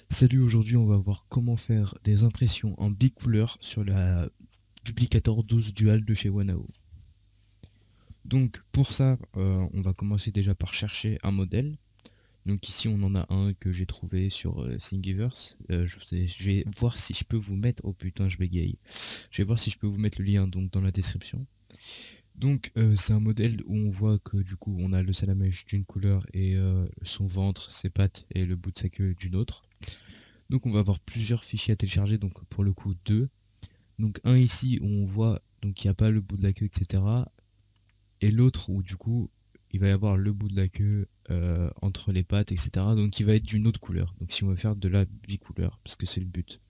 Salut, aujourd'hui on va voir comment faire des impressions en bicouleur sur la Duplicator 12 Dual de chez Wanao. Donc pour ça, on va commencer déjà par chercher un modèle. Donc ici on en a un que j'ai trouvé sur Thingiverse. Je vais voir si je peux vous mettre... Oh putain, je bégaye. Je vais voir si je peux vous mettre le lien donc, dans la description. Donc c'est un modèle où on voit que du coup on a le salamèche d'une couleur et son ventre, ses pattes et le bout de sa queue d'une autre. Donc on va avoir plusieurs fichiers à télécharger, donc pour le coup deux. Donc un ici où on voit donc il n'y a pas le bout de la queue, etc. Et l'autre où du coup il va y avoir le bout de la queue entre les pattes, etc. Donc il va être d'une autre couleur. Donc si on veut faire de la bicouleur, parce que c'est le but.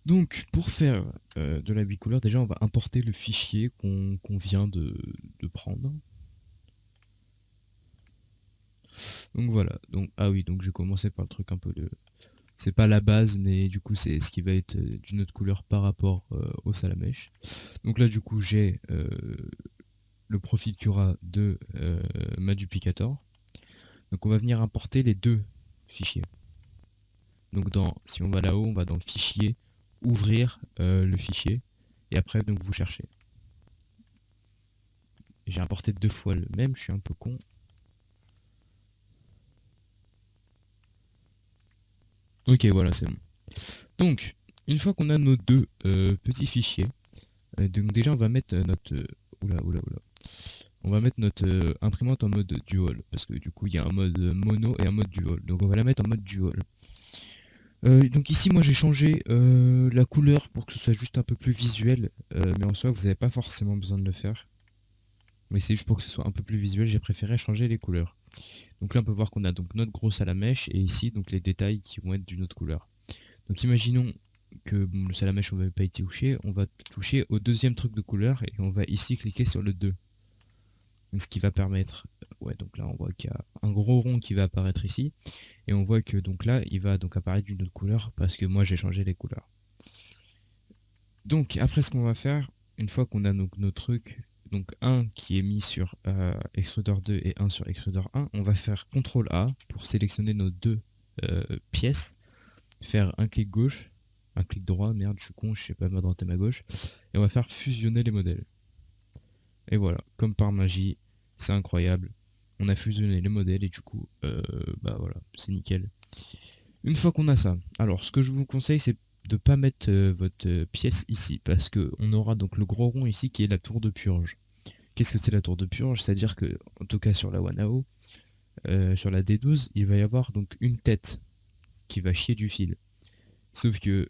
Donc pour faire de la bicouleur, déjà on va importer le fichier qu'on vient de prendre. Donc voilà, donc ah oui, donc je vais commencer par le truc un peu de... C'est pas la base, mais du coup c'est ce qui va être d'une autre couleur par rapport au salamèche. Donc là du coup j'ai le profil Cura de ma duplicator. Donc on va venir importer les deux fichiers. Donc si on va là-haut, on va dans le fichier, ouvrir le fichier, et après donc vous cherchez. J'ai importé deux fois le même, je suis un peu con. Ok, voilà, c'est bon. Donc, une fois qu'on a nos deux petits fichiers, donc déjà on va mettre notre... oula, oula, oula. On va mettre notre imprimante en mode dual, parce que du coup il y a un mode mono et un mode dual. Donc on va la mettre en mode dual. Donc ici moi j'ai changé la couleur pour que ce soit juste un peu plus visuel, mais en soi vous n'avez pas forcément besoin de le faire. Mais c'est juste pour que ce soit un peu plus visuel, j'ai préféré changer les couleurs. Donc là on peut voir qu'on a donc notre gros salamèche et ici donc les détails qui vont être d'une autre couleur. Donc imaginons que bon, le salamèche on ne va pas y toucher, on va toucher au deuxième truc de couleur et on va ici cliquer sur le 2. Ce qui va permettre, ouais donc là on voit qu'il y a un gros rond qui va apparaître ici. Et on voit que donc là il va donc apparaître d'une autre couleur parce que moi j'ai changé les couleurs. Donc après ce qu'on va faire, une fois qu'on a donc nos trucs, donc un qui est mis sur Extruder 2 et un sur Extruder 1, on va faire CTRL A pour sélectionner nos deux pièces, faire un clic gauche, un clic droit, merde je suis con, je sais pas ma droite et ma gauche, et on va faire fusionner les modèles. Et voilà, comme par magie, c'est incroyable, on a fusionné les modèles et du coup, bah voilà, c'est nickel. Une fois qu'on a ça, alors ce que je vous conseille c'est de pas mettre votre pièce ici parce que on aura donc le gros rond ici qui est la tour de purge. Qu'est-ce que c'est la tour de purge? C'est-à-dire que en tout cas sur la Wanao, sur la D12, il va y avoir donc une tête qui va chier du fil. Sauf que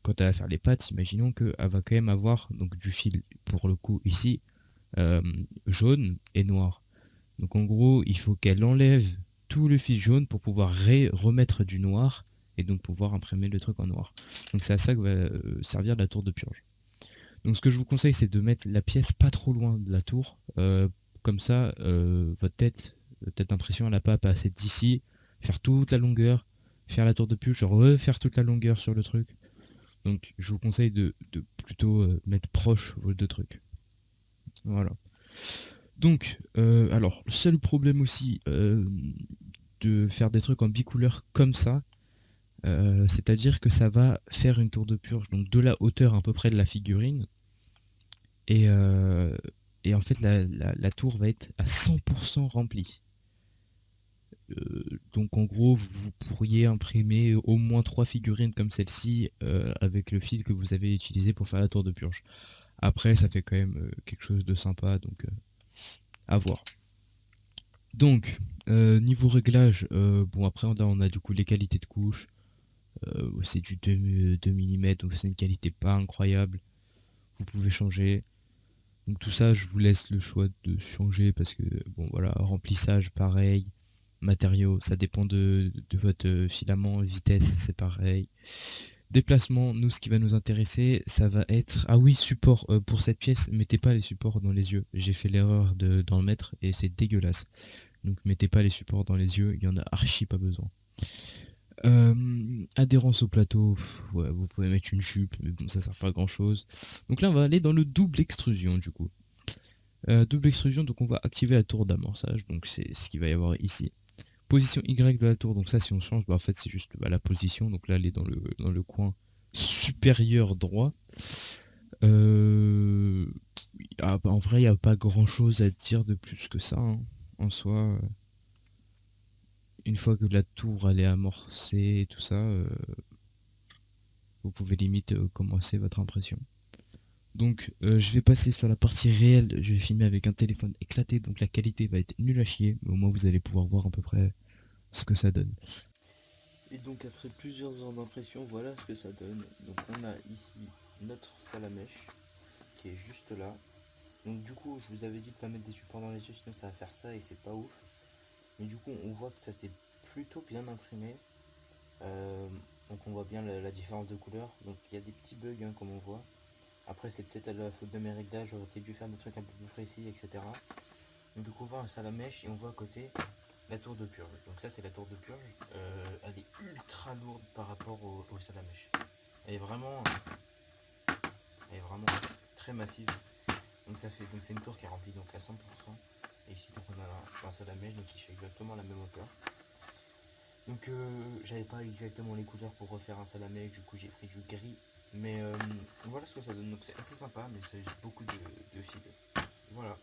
quand elle va faire les pattes, imaginons qu'elle va quand même avoir donc du fil pour le coup ici euh, jaune et noir. Donc en gros, il faut qu'elle enlève tout le fil jaune pour pouvoir remettre du noir et donc pouvoir imprimer le truc en noir. Donc c'est à ça que va servir la tour de purge. Donc ce que je vous conseille, c'est de mettre la pièce pas trop loin de la tour. Comme ça, votre tête d'impression, elle n'a pas à passer d'ici, faire toute la longueur, faire la tour de purge, refaire toute la longueur sur le truc. Donc je vous conseille de plutôt mettre proche vos deux trucs. Voilà. Donc, alors, le seul problème aussi de faire des trucs en bicouleur comme ça, c'est-à-dire que ça va faire une tour de purge, donc de la hauteur à peu près de la figurine, et, euh, et en fait la tour va être à 100% remplie. Donc en gros, vous pourriez imprimer au moins 3 figurines comme celle-ci avec le fil que vous avez utilisé pour faire la tour de purge. Après, ça fait quand même quelque chose de sympa, donc à voir. Donc, niveau réglage, bon après on a du coup les qualités de couche, c'est du 2 mm, donc c'est une qualité pas incroyable, vous pouvez changer. Donc tout ça, je vous laisse le choix de changer parce que, bon voilà, remplissage pareil, matériaux, ça dépend de votre filament, vitesse, c'est pareil. Déplacement, nous ce qui va nous intéresser, ça va être... Ah oui, support, pour cette pièce, mettez pas les supports dans les yeux. J'ai fait l'erreur d'en mettre et c'est dégueulasse. Donc mettez pas les supports dans les yeux, il y en a archi pas besoin. Adhérence au plateau, ouais, vous pouvez mettre une jupe, mais bon ça sert pas à grand chose. Donc là on va aller dans le double extrusion du coup. Double extrusion, donc on va activer la tour d'amorçage, donc c'est ce qu'il va y avoir ici. position Y de la tour, donc ça si on change, bah, en fait c'est juste la position, donc là elle est dans le coin supérieur droit. En vrai il n'y a pas grand chose à dire de plus que ça, hein. En soi, une fois que la tour elle est amorcée et tout ça, vous pouvez limite commencer votre impression. Donc je vais passer sur la partie réelle, je vais filmer avec un téléphone éclaté, donc la qualité va être nulle à chier, mais au moins vous allez pouvoir voir à peu près ce que ça donne. Et donc après plusieurs heures d'impression, voilà ce que ça donne. Donc on a ici notre salle à mèche qui est juste là. Donc du coup je vous avais dit de pas mettre des supports dans les yeux sinon ça va faire ça et c'est pas ouf. Mais du coup on voit que ça s'est plutôt bien imprimé. Euh, donc on voit bien la différence de couleur. Donc il y a des petits bugs hein, comme on voit. Après c'est peut-être à la faute de mes réglages, j'aurais peut-être dû faire des trucs un peu plus précis, etc. Donc on voit un salle à mèche et on voit à côté la tour de purge. Donc ça c'est la tour de purge. Elle est ultra lourde par rapport au salle à mèche. Elle est vraiment, elle est vraiment très massive. Donc ça fait, donc c'est une tour qui est remplie donc à 100%. Et ici donc on a un salle à mèche donc qui fait exactement la même hauteur. Donc j'avais pas exactement les couleurs pour refaire un salle à mèche, du coup j'ai pris du gris. Mais voilà ce que ça donne. Donc c'est assez sympa, mais ça use beaucoup de fils. Voilà.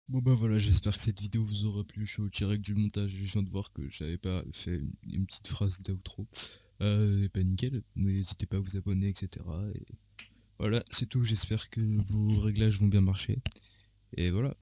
Bon bah voilà, j'espère que cette vidéo vous aura plu, je suis au direct du montage, je viens de voir que j'avais pas fait une petite phrase d'outro. Et bah nickel, n'hésitez pas à vous abonner, etc. Et voilà, c'est tout, j'espère que vos réglages vont bien marcher. Et voilà.